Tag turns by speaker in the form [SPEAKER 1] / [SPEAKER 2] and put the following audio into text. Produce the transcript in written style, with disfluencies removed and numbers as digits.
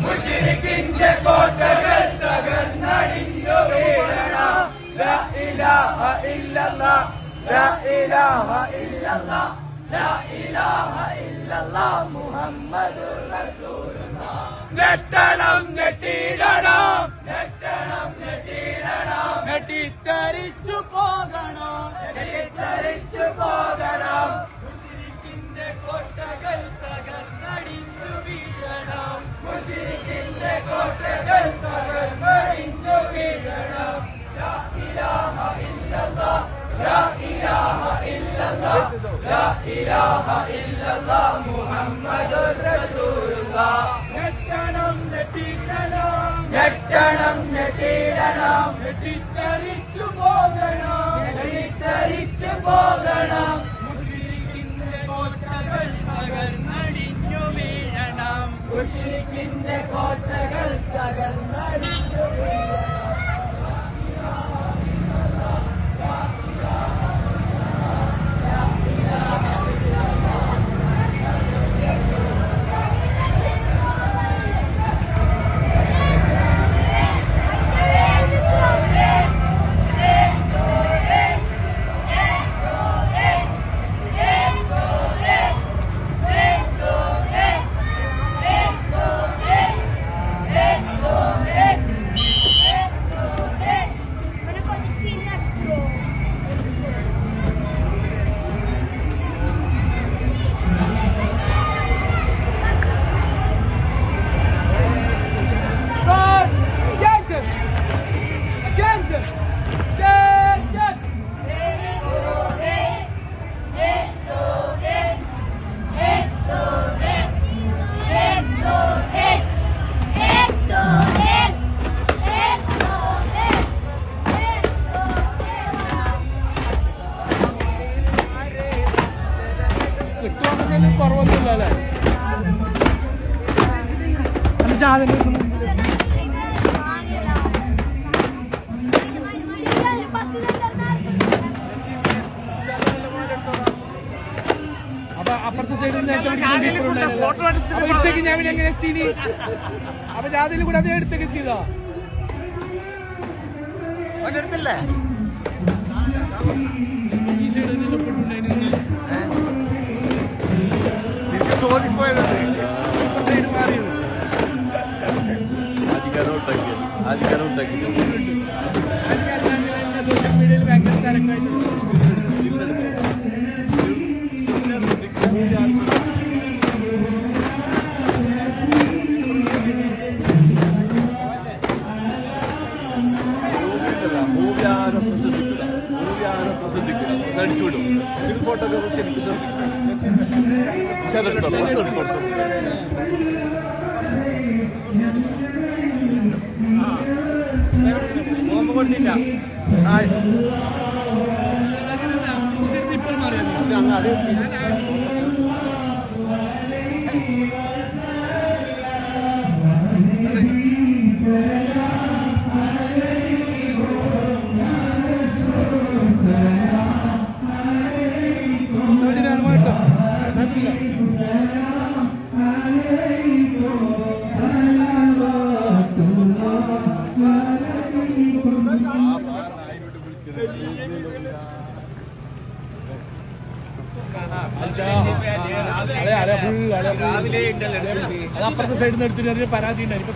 [SPEAKER 1] മുശ്രിക്കിന്റെ കോട്ടകൾ തകർന്നടിഞ്ഞു വീഴണം. ലാ ഇലാഹ ഇല്ലല്ലാഹ്, ലാ ഇലാഹ ഇല്ലല്ലാഹ്, ലാ ഇലാഹ ഇല്ലല്ലാഹ് മുഹമ്മദുർ റസൂലുള്ളാഹ്. ഞെട്ടണം ഞെട്ടിടണം, ഞെട്ടണം ഞെട്ടിടണം, ഞെട്ടിത്തരിച്ചു പോകണം, ഞെട്ടിത്തരിച്ചു പോകണം. മുശ്രിക്കിന്റെ കോട്ടകൾ തകർന്നടിഞ്ഞു വീഴണം, മുശ്രിക്കിന്റെ കോട്ടകൾ തകർന്നടിഞ്ഞു വീഴണം. ലാ ഇലാഹ ഇല്ലല്ലാഹ്, ലാ ഇലാഹ ഇല്ലല്ലാഹ്, ലാ ഇലാഹ ഇല്ലല്ലാഹ് മുഹമ്മദുർ റസൂലുള്ളാഹ്. ഞെട്ടണം ഞെട്ടിടണം, ഞെട്ടണം ഞെട്ടിടണം, ഞെട്ടിത്തരിച്ചു പോകണം, ഞെട്ടിത്തരിച്ചു പോകണം. മുശ്രിക്കിന്റെ കോട്ടകൾ തകർന്നടിഞ്ഞു വീഴണം, മുശ്രിക്കിന്റെ കോട്ടകൾ തകർന്നടിഞ്ഞു വീഴണം.
[SPEAKER 2] കുറവൊന്നുമില്ലല്ലേ? അപ്പൊ അപ്പുറത്തെ സൈഡിൽ നിന്ന് ഞാൻ എങ്ങനെ എത്തി? അപ്പൊ ജാതിയിൽ കൂടെ അതേ എടുത്തേക്ക് എത്തിയതാ
[SPEAKER 3] എടുത്തില്ലേ?
[SPEAKER 2] ഈ സൈഡിൽ നിന്ന്
[SPEAKER 3] ചോദിപ്പോയത്
[SPEAKER 2] സോഷ്യൽ മീഡിയയിൽ ഭയങ്കര തിരക്കായിട്ട്
[SPEAKER 3] അടിച്ചുവിടും. സ്റ്റിൽ ഫോട്ടോഗ്രാഫർ ശരിക്കും ശ്രദ്ധിക്കണം. കൊണ്ടില്ല അത്
[SPEAKER 2] അപ്പുറത്തെ സൈഡിൽ നിന്ന് എടുത്തിട്ട് പരാതി ഉണ്ടായിരുന്നു.